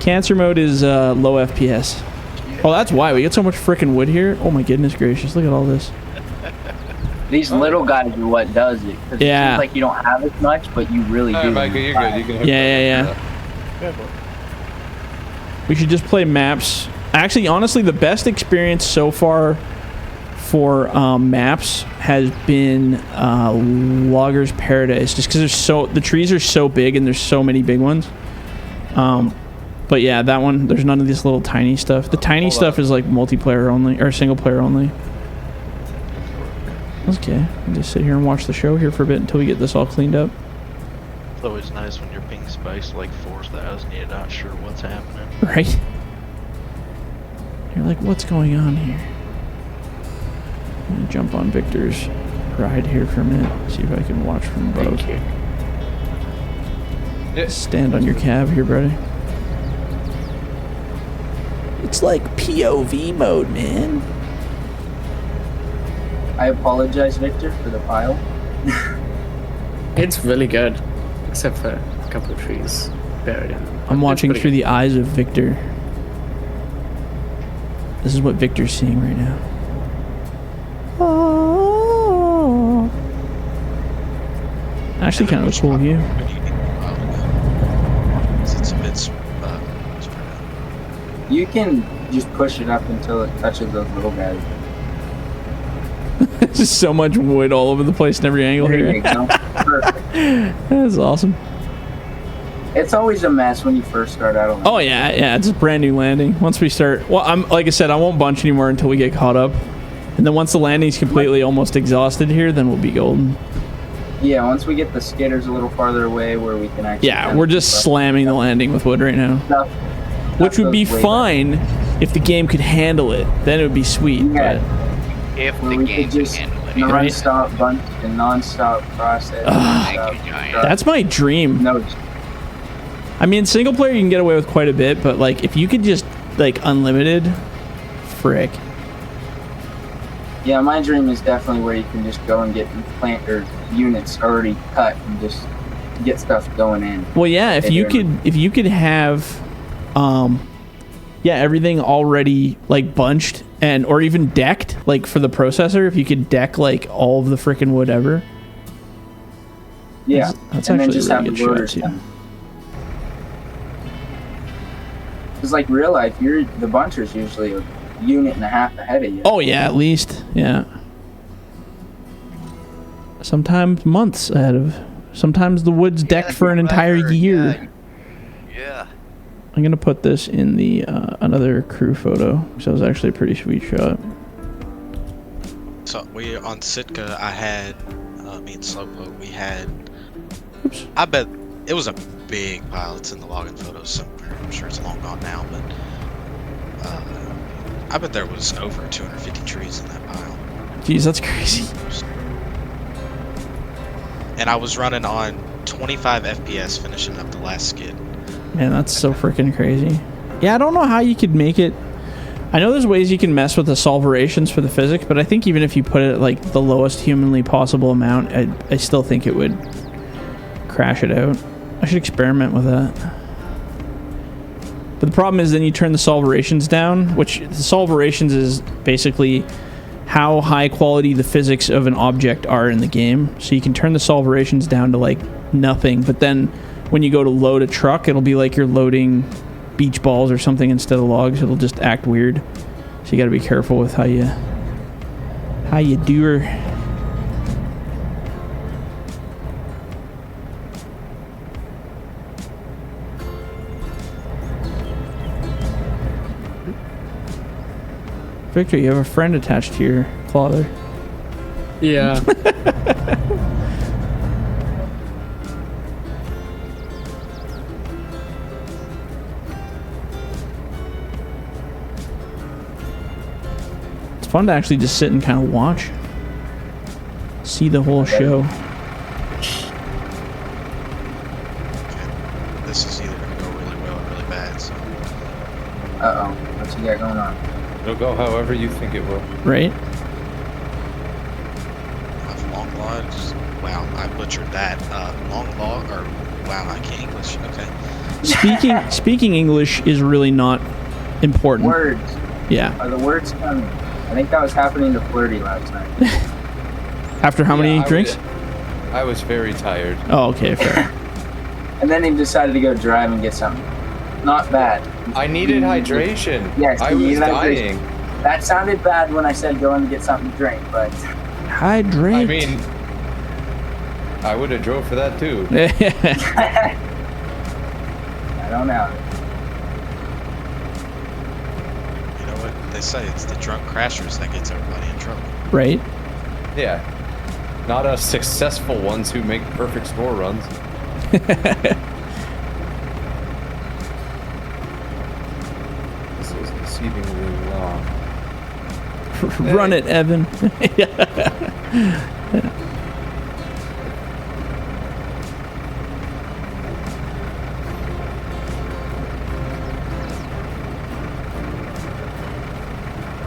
Cancer mode is low FPS. Oh, that's why we get so much freaking wood here. Oh my goodness gracious! Look at all this. These little guys are what does it. Yeah. It seems like you don't have as much, but you really do. Michael, you're good. You can hook Yeah. We should just play maps. Actually, honestly, the best experience so far for maps has been Logger's Paradise, just because the trees are so big and there's so many big ones. But yeah, that one, there's none of this little tiny stuff. The tiny stuff is like multiplayer only or single player only. Okay, I'll just sit here and watch the show here for a bit until we get this all cleaned up. It's always nice when you're ping space like 4,000, you're not sure what's happening. Right? You're like, what's going on here? I'm gonna jump on Victor's ride here for a minute, see if I can watch from above. Stand on your cab here, buddy. It's like POV mode, man. I apologize, Victor, for the pile. It's really good, except for a couple of trees buried in. I'm watching through the eyes of Victor. This is what Victor's seeing right now. Oh. Actually, kind of a cool view. It's a bit spread out. You can just push it up until it touches those little guys. There's just so much wood all over the place in every angle There here. you go. Perfect. That's awesome. It's always a mess when you first start out on Oh yeah, it's a brand new landing. Once we start, well, like I said, I won't bunch anymore until we get caught up, and then once the landing's completely almost exhausted here, then we'll be golden. Yeah, once we get the skidders a little farther away where we can actually... Yeah, we're just slamming the landing with wood right now, which would be fine if the game could handle it. Then it would be sweet. Yeah. If Where the we game could can just handle it. non-stop bunch and non-stop process. That's my dream. No. I mean, single player you can get away with quite a bit, but like if you could just like unlimited, frick. Yeah, my dream is definitely where you can just go and get plant or units already cut and just get stuff going in. Well, yeah, if you could have, everything already like bunched and or even decked, like for the processor, if you could deck like all of the freaking wood ever. Yeah, that's and actually then just a really have good the loaders shot too. done. Because like real life, the buncher's usually a unit and a half ahead of you. Oh yeah, at least, yeah. Sometimes months ahead of. Sometimes the wood's decked for an entire year. Yeah. I'm gonna put this in the another crew photo because that was actually a pretty sweet shot. So we on Sitka, I had me and Slowpoke. We had. Oops. I bet it was a big pile. It's in the logging photos somewhere. I'm sure it's long gone now, but I bet there was over 250 trees in that pile. Jeez, that's crazy. And I was running on 25 FPS finishing up the last skid. Man, that's so freaking crazy. Yeah, I don't know how you could make it. I know there's ways you can mess with the solverations for the physics, but I think even if you put it at like the lowest humanly possible amount, I still think it would crash it out. I should experiment with that. But the problem is then you turn the solverations down, which the solverations is basically how high quality the physics of an object are in the game. So you can turn the solverations down to like nothing, but then when you go to load a truck, it'll be like you're loading beach balls or something instead of logs. It'll just act weird. So you got to be careful with how you do her. Victor, you have a friend attached to your claw there. Yeah. It's fun to actually just sit and kind of watch. See the whole show. This is either going to go really well or really bad. So. Uh-oh. What you got going on? It'll go however you think it will. Right? Long logs. Wow, I butchered that. Long log, or wow, I can't English. Okay. speaking English is really not important. Words. Yeah. Are the words coming? I think that was happening to Flirty last night. After how many drinks? I was very tired. Oh, okay, fair. And then he decided to go drive and get something. Not bad. I needed hydration. Yes, I you was needed dying. hydration. That sounded bad when I said go and get something to drink, but Hydrate. I mean, I would have drove for that too. I don't know. You know what they say? It's the drunk crashers that gets everybody in trouble. Right. Yeah. Not us successful ones who make perfect store runs. This is exceedingly long. Run it, Evan.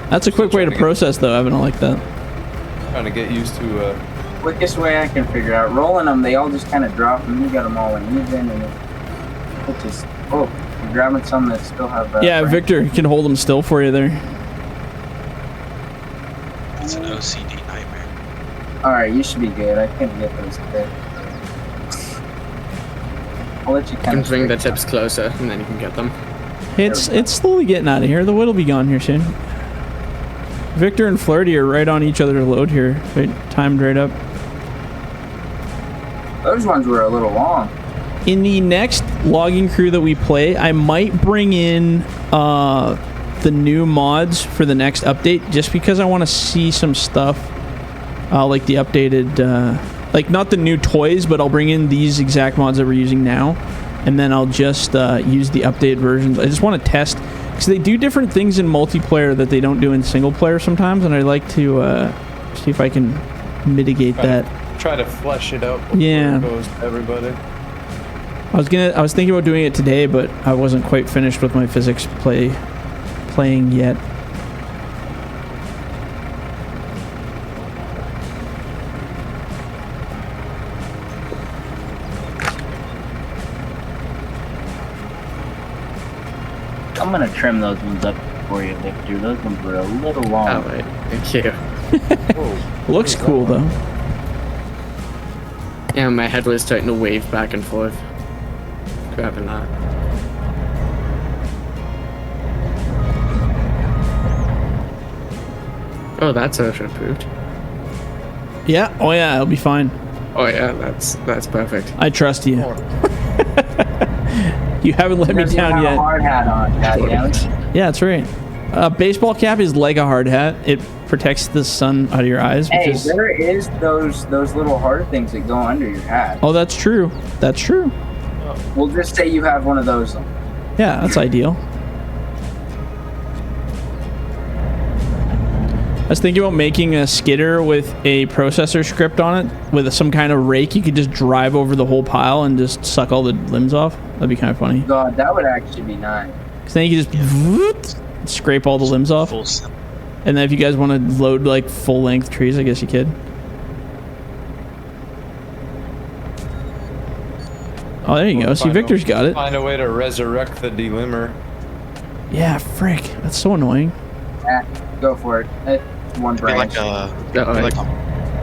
That's a quick way to process, though, Evan. I like that. Trying to get used to Quickest way I can figure out. Rolling them, they all just kind of drop, and you got them all in even, and it just, oh, you're grabbing some that still have... Yeah, Victor can hold them still for you there. It's an OCD nightmare. Alright, you should be good. I can't get those today. I'll let you You kind can of... bring the tips closer, and then you can get them. It's slowly getting out of here. The wood will be gone here soon. Victor and Flirty are right on each other's load here. Right, timed right up. Those ones were a little long. In the next logging crew that we play, I might bring in the new mods for the next update, just because I want to see some stuff, like the updated, like not the new toys, but I'll bring in these exact mods that we're using now, and then I'll just use the updated versions. I just want to test, because they do different things in multiplayer that they don't do in single player sometimes, and I'd like to see if I can mitigate that. try to flesh it out before it goes to everybody. I was thinking about doing it today, but I wasn't quite finished with my physics playing yet. I'm gonna trim those ones up for you, Victor. Those ones were a little long. Oh, right. Thank you. Looks cool though. Yeah, my head was starting to wave back and forth. Grabbing that. Oh, that's also improved. Yeah. Oh yeah, it'll be fine. Oh yeah, that's perfect. I trust you. You haven't let me down yet. A hard hat on, goddammit. Yeah, that's right. A baseball cap is like a hard hat. It protects the sun out of your eyes. Hey, there is those little hard things that go under your hat. Oh, that's true. That's true. We'll just say you have one of those. Yeah, that's ideal. I was thinking about making a skidder with a processor script on it, with some kind of rake. You could just drive over the whole pile and just suck all the limbs off. That'd be kind of funny. God, that would actually be nice. Because then you could just scrape all the limbs off. And then if you guys want to load like full-length trees, I guess you could. Oh, there you go. See, Victor's got it. Find a way to resurrect the delimber. Yeah, frick. That's so annoying. Yeah, go for it. It's one branch. Be like a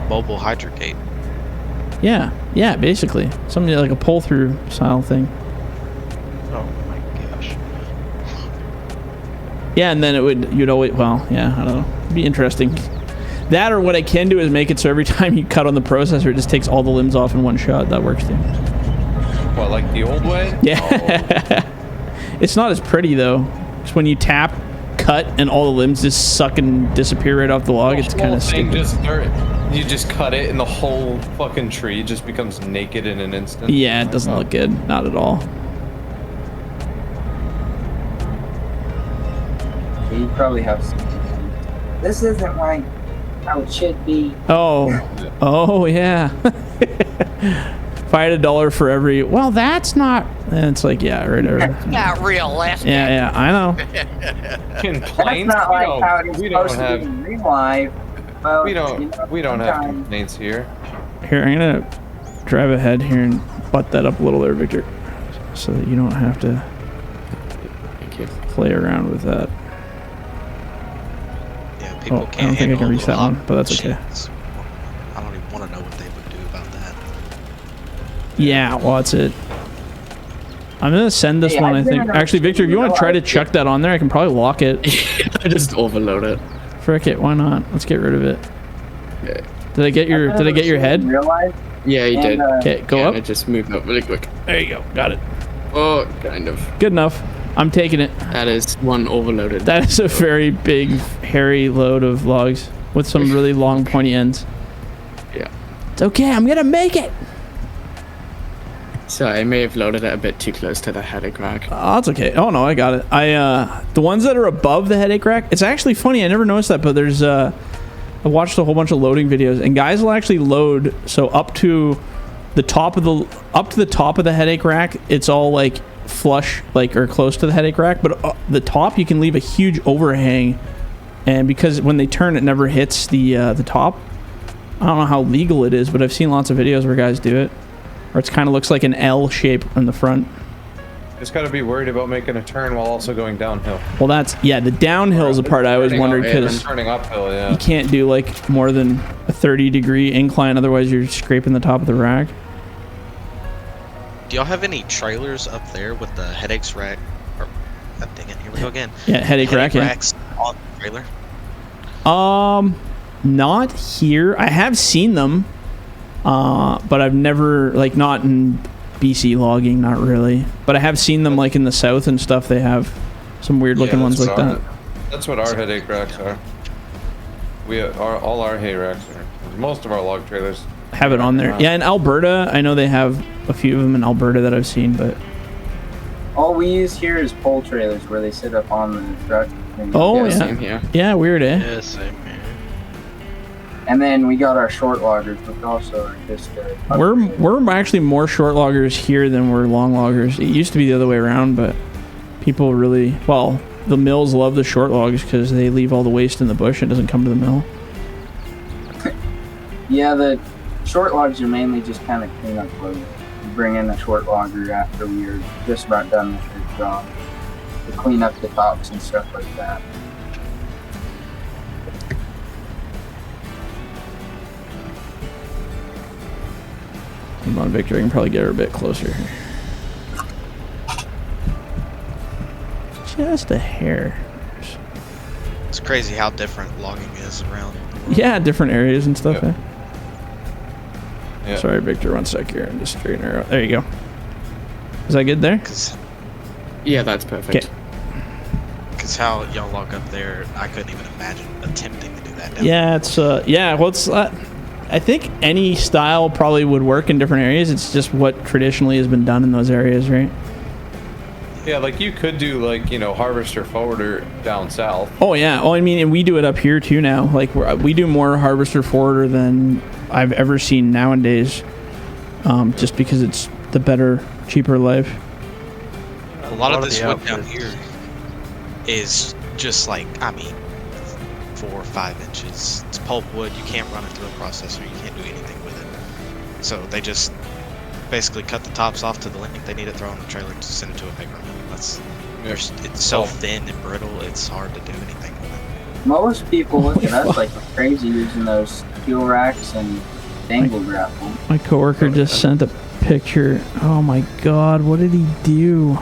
mobile hydrogate. Yeah, yeah, basically. Something like a pull-through style thing. Oh my gosh. Yeah, and then you'd always, well, yeah, I don't know. It'd be interesting. That, or what I can do is make it so every time you cut on the processor, it just takes all the limbs off in one shot. That works too. What, like the old way? Yeah. Oh. It's not as pretty though. Because when you tap, cut, and all the limbs just suck and disappear right off the log, it's kind of stupid. You just cut it and the whole fucking tree just becomes naked in an instant. Yeah, it doesn't look good. Not at all. You probably have some. This isn't like how it should be. Oh. Oh, yeah. If I had $1 for every, well, that's not, and it's like, yeah, right. Not realistic. Yeah, I know. In That's planes, not like how it's we don't supposed to have be in real life. Well, we don't have sometimes- complaints here. Here, I'm gonna drive ahead here and butt that up a little there, Victor. so that you don't have to Thank you. play around with that. Yeah, people Oh, I can't don't think I handle can reach that hot one, but that's okay. machines. I don't even want to know what they would do about that. Yeah, well, that's it. I'm gonna send this Hey, one, I I've been think. around Actually, Victor, if you want to try to chuck that on there, I can probably lock it. I just overload it. Frick it, why not? Let's get rid of it. Okay. Did I get your head? Real life. Yeah, you did. Okay, go Yeah, up. I just moved up really quick. There you go. Got it. Oh, kind of. Good enough. I'm taking it. That is one overloaded. That is a very big, hairy load of logs with some really long, pointy ends. Yeah. It's okay. I'm gonna make it. So I may have loaded it a bit too close to the headache rack. Oh, that's okay. Oh no, I got it. The ones that are above the headache rack. It's actually funny. I never noticed that, but there's I watched a whole bunch of loading videos, and guys will actually load so up to the top of the headache rack. It's all like flush, like, or close to the headache rack, but the top you can leave a huge overhang, and because when they turn, it never hits the top. I don't know how legal it is, but I've seen lots of videos where guys do it. Or it kind of looks like an L shape on the front. Just got to be worried about making a turn while also going downhill. Well, that's, yeah, the downhill is the part I always wondered, because Turning uphill, yeah. you can't do like more than a 30-degree incline, otherwise you're scraping the top of the rack. Do y'all have any trailers up there with the headaches rack? Or, dang it, here we go again. Yeah, headache rack, yeah. Racks on the trailer? Not here. I have seen them, but I've never, like, not in BC logging, not really. But I have seen them, like, in the south and stuff. They have some weird looking ones like that. That's what our headache racks are. All our hay racks are. Most of our log trailers Have it on there. Yeah, in Alberta, I know they have a few of them in Alberta that I've seen, but... All we use here is pole trailers where they sit up on the truck. Oh, Yeah, yeah. same here. Yeah, weird, eh? Yeah, same here. And then we got our short loggers, which also are just. We're actually more short loggers here than we're long loggers. It used to be the other way around, but people really, well, the mills love the short logs because they leave all the waste in the bush and it doesn't come to the mill. Yeah, the short logs are mainly just kind of clean up loads. We bring in a short logger after we are just about done with their job to clean up the tops and stuff like that. Come on, Victor, I can probably get her a bit closer. Just a hair. It's crazy how different logging is around the world. Yeah, different areas and stuff. Yeah. Eh? Yeah. Sorry, Victor, 1 sec here. I'm just straighten her out. There you go. Is that good there? Yeah, that's perfect. Because how y'all log up there, I couldn't even imagine attempting to do that down Yeah, it's yeah. Well, it's I think any style probably would work in different areas. It's just what traditionally has been done in those areas, right? Yeah, like you could do like, you know, harvester forwarder down south. Oh yeah. Oh, I mean, and we do it up here too now. Like we do more harvester forwarder than I've ever seen nowadays. Just because it's the better, cheaper life. A lot of this wood down here is just like, I mean, 4 or 5 inches. It's pulp wood. You can't run it through a processor. You can't do anything with it. So they just basically cut the tops off to the length they need it, throw in the trailer to send it to a paper mill. It's so thin and brittle, it's hard to do anything with it. Most people look at us like we're crazy using those steel racks and dangle grapple. My coworker just sent a picture. Oh my God, what did he do?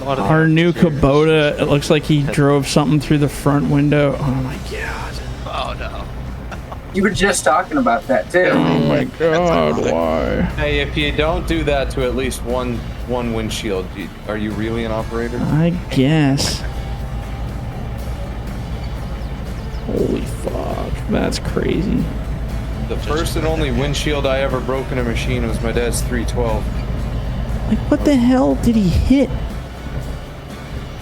Our new Kubota, it looks like he drove something through the front window. Oh my God. Oh no. You were just talking about that too. Oh my God, why? Hey, if you don't do that to at least one windshield, are you really an operator? I guess. Holy fuck, that's crazy. The first and only windshield I ever broke in a machine was my dad's 312. Like, what the hell did he hit?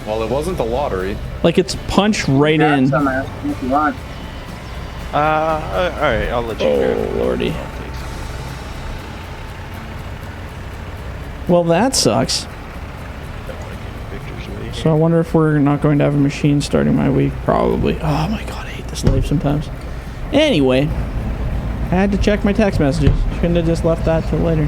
Well, it wasn't the lottery. Like, it's punched right Grab in. some if you want. Alright, I'll let you Oh, lordy. Well, that sucks. So I wonder if we're not going to have a machine starting my week. Probably. Oh my God, I hate this life sometimes. Anyway, I had to check my text messages. Shouldn't have just left that till later.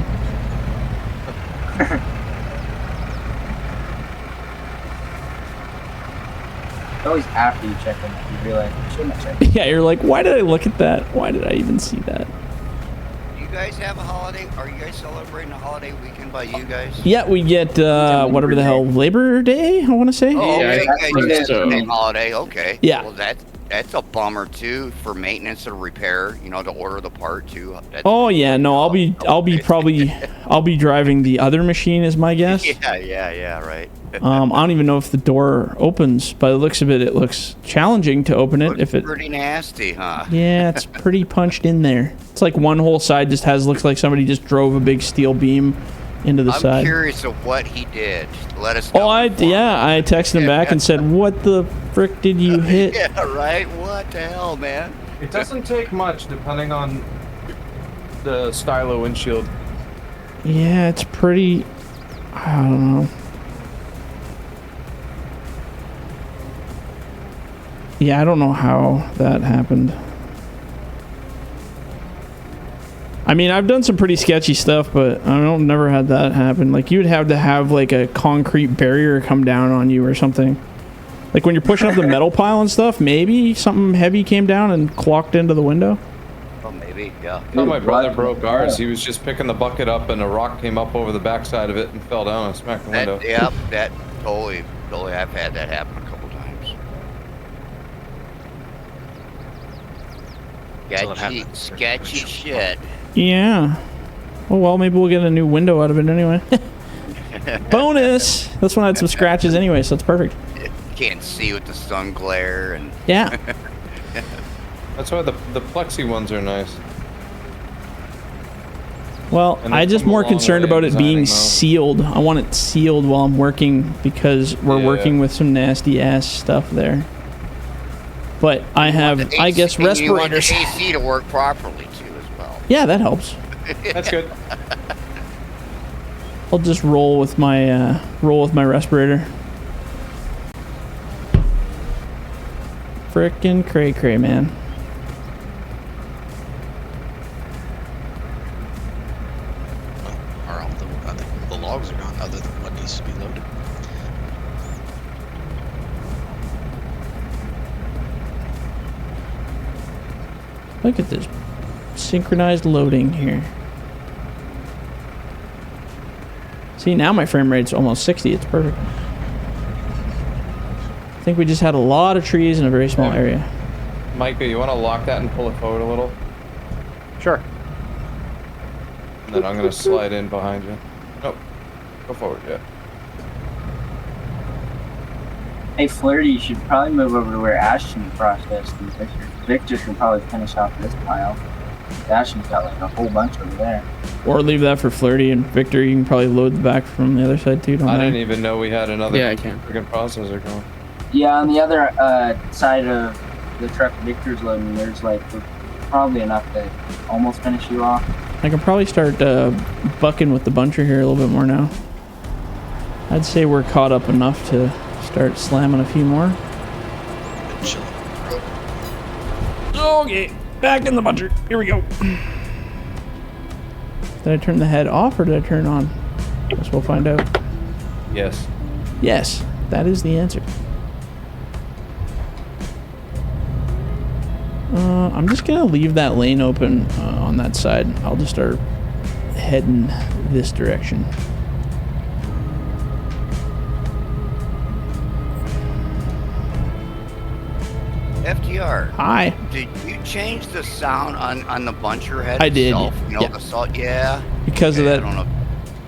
Always after you check in, you realize you shouldn't have checked. Yeah, you're like, why did I look at that? Why did I even see that? You guys have a holiday? Are you guys celebrating a holiday weekend by you guys? Yeah, we get whatever the hell, Labor Day, I want to say. Oh, Yeah, okay. I You think guys so. have a holiday. Okay. Yeah. Well, that's a bummer too for maintenance and repair. You know, to order the part too. That's Oh yeah, no, I'll be driving the other machine, is my guess. Yeah, right. I don't even know if the door opens. By the looks of it, it looks challenging to open it. Looks If it, pretty nasty, huh? yeah, it's pretty punched in there. It's like one whole side just looks like somebody just drove a big steel beam into the I'm side. curious of what he did. Let us know. Oh, I texted him back and said, "What the frick did you hit?" Yeah, right. What the hell, man? It doesn't take much, depending on the style of windshield. Yeah, it's pretty. I don't know. Yeah, I don't know how that happened. I mean, I've done some pretty sketchy stuff, but I don't never had that happen. Like, you'd have to have like a concrete barrier come down on you or something. Like when you're pushing up the metal pile and stuff, maybe something heavy came down and clocked into the window. Oh, maybe. Yeah. Oh, my brother broke ours. He was just picking the bucket up, and a rock came up over the backside of it and fell down and smacked the window. That totally. I've had that happen a couple times. Sketchy shit. Yeah. Oh well, maybe we'll get a new window out of it anyway. Bonus! This one had some scratches anyway, so it's perfect. You can't see with the sun glare and. Yeah. That's why the plexi ones are nice. Well, And they I'm just come a more long concerned way about in it being designing, though. sealed. I want it sealed while I'm working because we're Yeah. working with some nasty ass stuff there. But I have, I guess, And you want the respirators. AC to work properly too, as well. Yeah, that helps. That's good. I'll just roll with my respirator. Frickin' cray, man. Are all I think the logs are gone, other than what needs to be loaded. Look at this synchronized loading here. See, now my frame rate's almost 60. It's perfect. I think we just had a lot of trees in a very small area. Micah, you want to lock that and pull it forward a little? Sure. And then I'm going to slide in behind you. Nope. Go forward, yeah. Hey, Flirty, you should probably move over to where Ashton processed and Victor can probably finish off this pile. Ashton's got like a whole bunch over there. Or leave that for Flirty and Victor. You can probably load the back from the other side too. Don't I they? didn't even know we had another Yeah, I can. freaking processor going. Yeah, on the other side of the truck Victor's loading, there's like probably enough to almost finish you off. I can probably start bucking with the buncher here a little bit more now. I'd say we're caught up enough to start slamming a few more. Been chilling. Okay, back in the buncher. Here we go. Did I turn the head off or did I turn it on? Guess we'll find out. Yes. Yes, that is the answer. I'm just gonna leave that lane open on that side. I'll just start heading this direction. FDR. Hi. Did you change the sound on the buncher head I did, itself? You know, yeah. the salt. Yeah. Because of Okay, that. I don't know.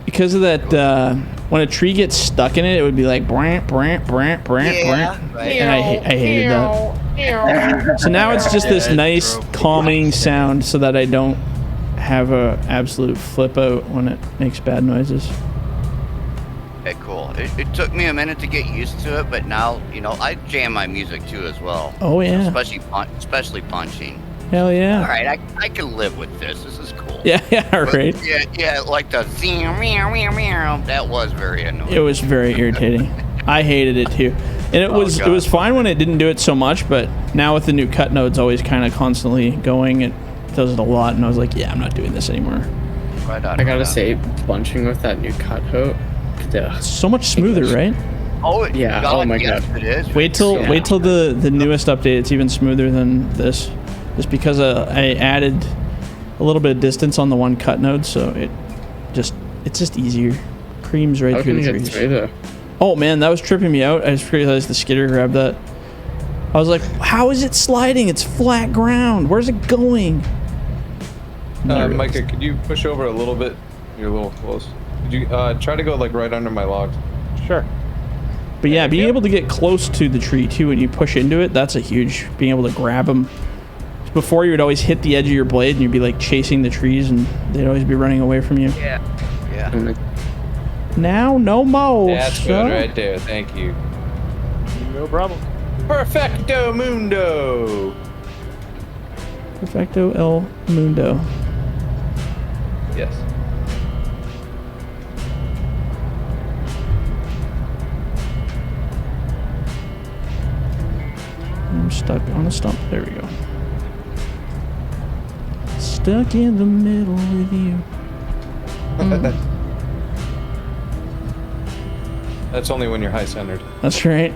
Because of that, when a tree gets stuck in it, it would be like brant, brant, brant, brant, Yeah, brant. right. And I hated that. So now it's just this nice calming sound so that I don't have a absolute flip out when it makes bad noises. Okay, cool. It took me a minute to get used to it, but now, you know, I jam my music too as well. Oh yeah. Especially punching. Hell yeah. All right, I can live with this. This is cool. Yeah, But, right. Yeah, like the meow, meow, meow. That was very annoying. It was very irritating. I hated it too. And it was God. it was fine when it didn't do it so much, but now with the new cut nodes always kind of constantly going, it does it a lot, and I was like, yeah, I'm not doing this anymore. Right on. I gotta say, bunching with that new cut hook. It's so much smoother, right? Oh, Yeah, God, oh my yes, God. it is. Wait till Yeah. the newest update. It's even smoother than this, just because I added a little bit of distance on the one cut node, so it's just easier. Creams right How through can the you get trees. through there? Oh man, that was tripping me out. I just realized the skidder grabbed that. I was like, how is it sliding? It's flat ground. Where's it going? Micah, could you push over a little bit? You're a little close. Could you try to go like right under my logs? Sure. But yeah, being able to get close to the tree too when you push into it, that's a huge, being able to grab them. Before you would always hit the edge of your blade and you'd be like chasing the trees and they'd always be running away from you. Yeah. Yeah. And Now, no more. That's son. good right there. Thank you. No problem. Perfecto mundo. Perfecto el mundo. Yes. I'm stuck on a stump. There we go. Stuck in the middle with you. That's only when you're high centered. That's right.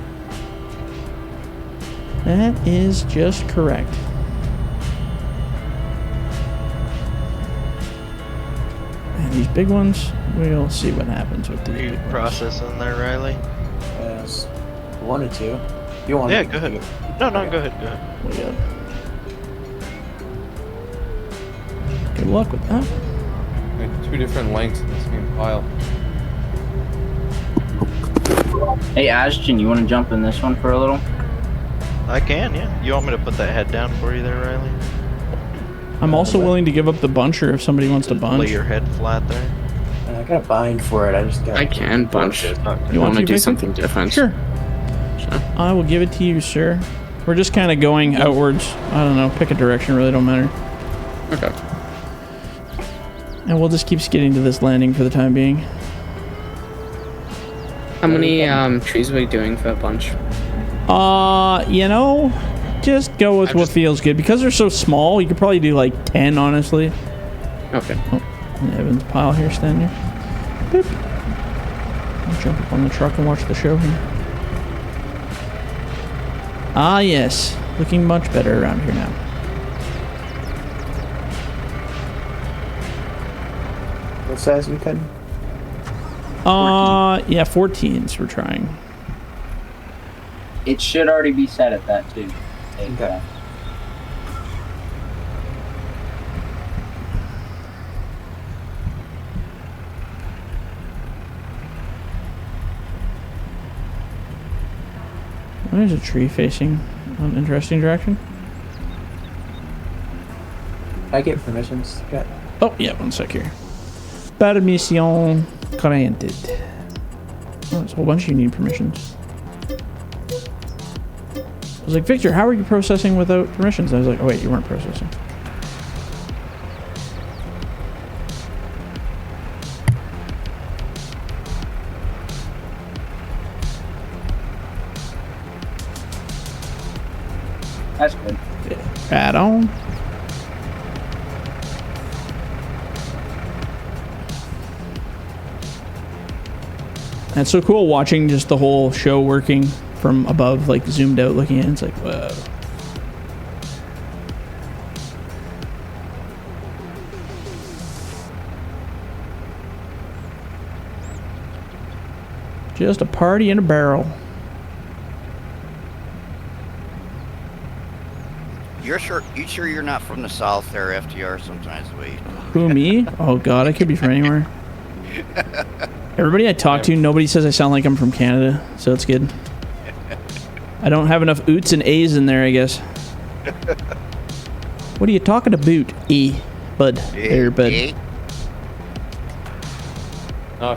That is just correct. And these big ones, we'll see what happens with these Are you big ones. processing there, Riley? Yes. Wanted to. You want Yeah, to? go ahead. No, go ahead, go ahead. We got. Good luck with that. Like 2 different lengths in the same pile. Hey, Ashton, you want to jump in this one for a little? I can, yeah. You want me to put that head down for you there, Riley? I'm also willing to give up the buncher if somebody wants to bunch. Lay your head flat there. I got a bind for it. I just got. I can bunch. You I want want to to, do Victor? something different. Sure. Sure. I will give it to you, sir. We're just kind of going outwards. I don't know. Pick a direction. Really don't matter. Okay. And we'll just keep skidding to this landing for the time being. How many trees are we doing for a bunch? You know, just go with what feels good. Because they're so small, you could probably do like 10, honestly. Okay. Oh, and Evan's pile here, standing here. Boop. I'll jump up on the truck and watch the show here. Ah, yes. Looking much better around here now. What size we cutting? Yeah, 14s we're trying. It should already be set at that too. Okay. There's a tree facing an interesting direction. I get permissions. Got. Oh, yeah, one sec here. Permission granted. Oh, there's a whole bunch you need permissions. I was like, Victor, how are you processing without permissions? I was like, oh wait, you weren't processing. That's good. Right on. And it's so cool watching just the whole show working from above, like zoomed out looking in. It's like, whoa. Just a party in a barrel. You sure you're not from the south there, FDR? Sometimes we. Who, me? Oh god, I could be from anywhere. Everybody I talk to, nobody says I sound like I'm from Canada, so it's good. I don't have enough oots and A's in there, I guess. What are you talking about? E. Bud. There, bud. If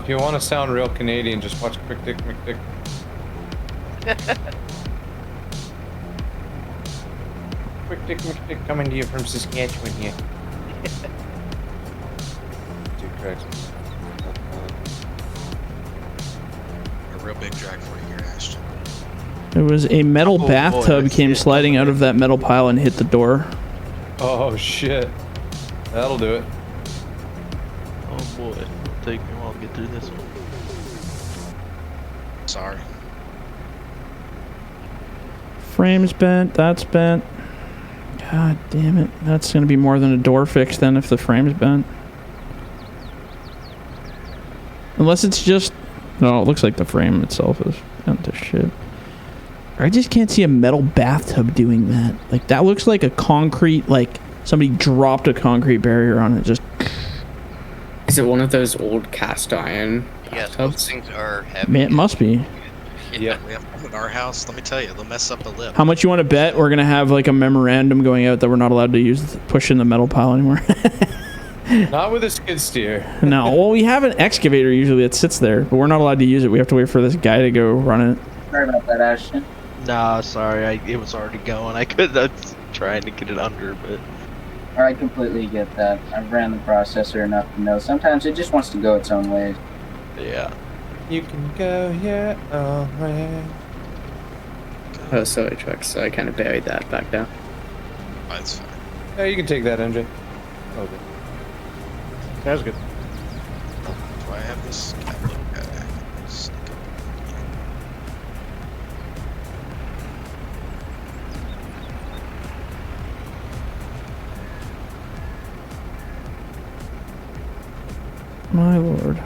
you want to sound real Canadian, just watch Quick Dick McDick. Quick Dick McDick coming to you from Saskatchewan here. Dude, cracks. A real big drag for you here, Ashton. There was a metal Oh, bathtub boy, came yeah. sliding out of that metal pile and hit the door. Oh shit. That'll do it. boy. Take me a while to get through this one. Sorry. Frame's bent. That's bent. God damn it. That's going to be more than a door fix then if the frame's bent. Unless it's just... No, it looks like the frame itself is bent to shit. I just can't see a metal bathtub doing that. Like, that looks like a concrete... Like, somebody dropped a concrete barrier on it. Just... Is it one of those old cast iron Yes, bathtubs? those things are heavy. Man, it must be. Yeah, we have them in our house. Let me tell you, they'll mess up the lip. How much you want to bet we're going to have, like, a memorandum going out that we're not allowed to push in the metal pile anymore? Not with a skid steer. No, well, we have an excavator usually that sits there, but we're not allowed to use it. We have to wait for this guy to go run it. Sorry about that, Ashton. Nah, sorry, it was already going. I was trying to get it under, but... I completely get that. I've ran the processor enough to know sometimes it just wants to go its own way. Yeah. You can go here, oh man. Oh, sorry, trucks. So I kind of buried that back down. That's fine. Yeah, you can take that, MJ. Okay. That's good. Do I have this cat little guy? Sneak up. My lord.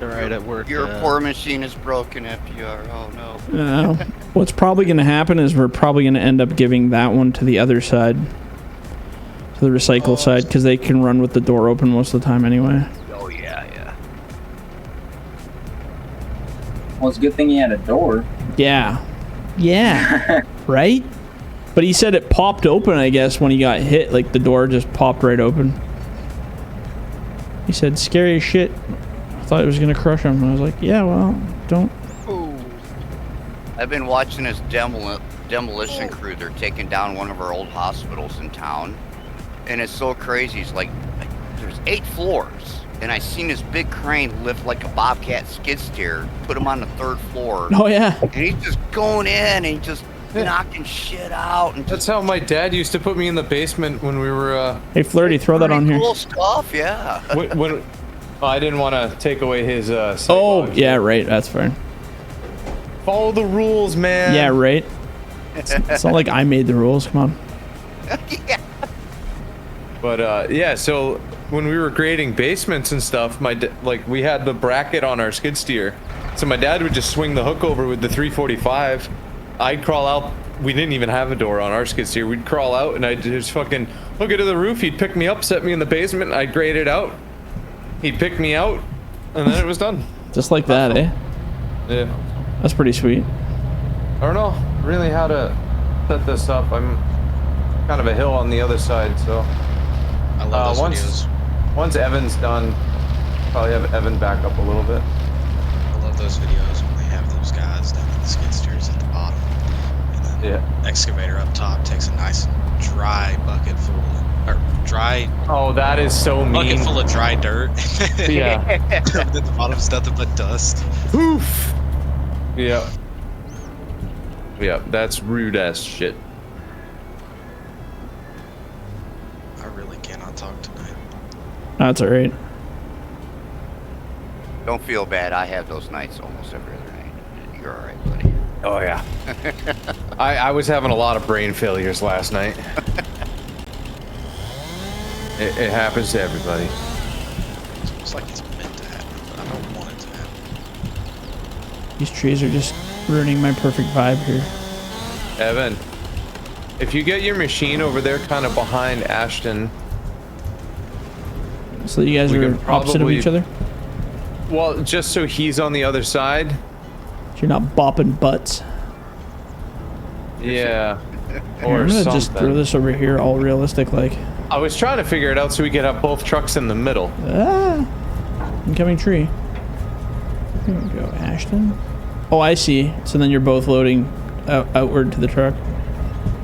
Alright, at work. Your poor machine is broken, FDR. Oh no. What's probably going to happen is we're probably going to end up giving that one to the other side. To the recycle side, because they can run with the door open most of the time anyway. Oh yeah, yeah. Well, it's a good thing he had a door. Yeah. Yeah. Right? But he said it popped open, I guess, when he got hit. Like, the door just popped right open. He said, scary as shit. I thought it was going to crush him. And I was like, yeah, well, don't. Ooh. I've been watching this demolition crew. They're taking down one of our old hospitals in town. And it's so crazy. It's like there's 8 floors. And I seen this big crane lift like a Bobcat skid steer, put him on the 3rd floor. Oh, yeah. And he's just going in and just knocking shit out. And That's how my dad used to put me in the basement when we were, Hey, Flirty, throw that on here. cool stuff, yeah. when I didn't want to take away his, sight Oh, logs. yeah, right. That's fine. Follow the rules, man. Yeah, right. It's not like I made the rules. Come on. Yeah. But, yeah, so when we were grading basements and stuff, like, we had the bracket on our skid steer. So my dad would just swing the hook over with the 345. I'd crawl out. We didn't even have a door on our skid steer. We'd crawl out and I'd just fucking hook it to the roof. He'd pick me up, set me in the basement. I'd grade it out. He'd pick me out, and then it was done. Just like that, eh? Yeah. That's pretty sweet. I don't know really how to set this up. I'm kind of a hill on the other side, so. I love those videos. Once Evan's done, probably have Evan back up a little bit. I love those videos when they have those guys down in the skid steers at the bottom. And then Yeah. excavator up top takes a nice dry bucket full or dry Oh, that is so mean. bucket full of dry dirt. Yeah. At the bottom's nothing but dust. Poof. Yeah. Yeah, that's rude ass shit. I really cannot talk tonight. That's alright. Don't feel bad. I have those nights almost every other night. You're all right, buddy. Oh yeah. I was having a lot of brain failures last night. It happens to everybody. It's almost like it's meant to happen, but I don't want it to happen. These trees are just ruining my perfect vibe here. Evan, if you get your machine over there kind of behind Ashton. So you guys We are could opposite of probably- each other? Well, just so he's on the other side. So you're not bopping butts. Yeah. I'm Or gonna something. just throw this over here all realistic like. I was trying to figure it out so we could have both trucks in the middle. Ah! Incoming tree. Here we go, Ashton. Oh, I see. So then you're both loading outward to the truck.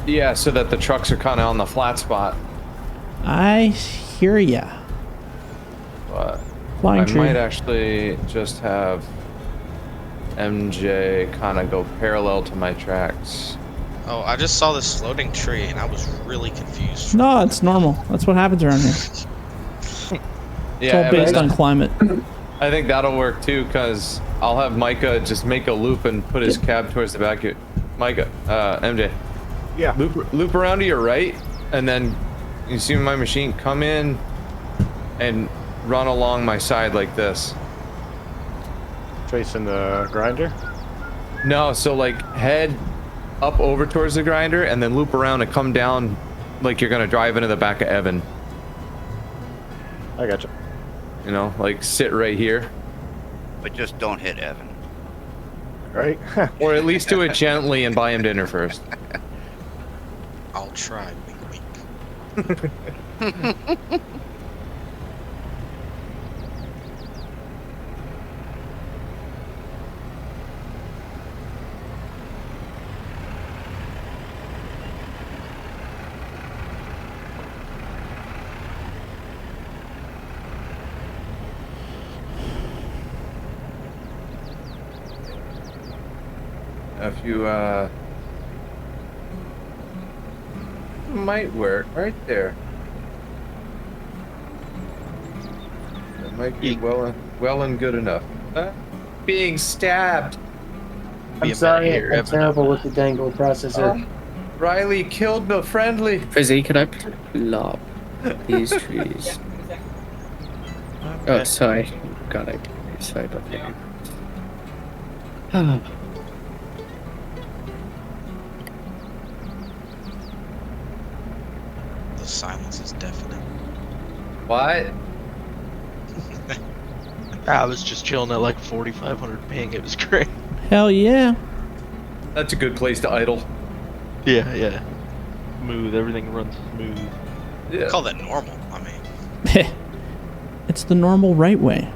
Yeah, so that the trucks are kind of on the flat spot. I hear ya. But Flying I tree. might actually just have MJ kind of go parallel to my tracks. Oh, I just saw this floating tree and I was really confused. No, it's normal. That's what happens around here. It's all based on climate. I think that'll work too, because I'll have Micah just make a loop and put his cab towards the back. Micah, MJ. Yeah. Loop around to your right, and then you see my machine come in and run along my side like this. Facing the grinder? No, so like head up over towards the grinder and then loop around and come down like you're gonna drive into the back of Evan. I gotcha. You know, like sit right here. But just don't hit Evan. Right? Or at least do it gently and buy him dinner first. I'll try. Wink, wink. If you might work right there. That might be well and good enough. Being stabbed. I'm sorry, I'm terrible with the dangle processor. Riley killed the friendly. Fizzy, could I plop these trees? Oh, sorry. God, I'm sorry about that. The silence is deafening. What? I was just chilling at like 4,500 ping. It was great. Hell yeah. That's a good place to idle. Yeah, yeah. Smooth. Everything runs smooth. Yeah. Call that normal. I mean, It's the normal right way.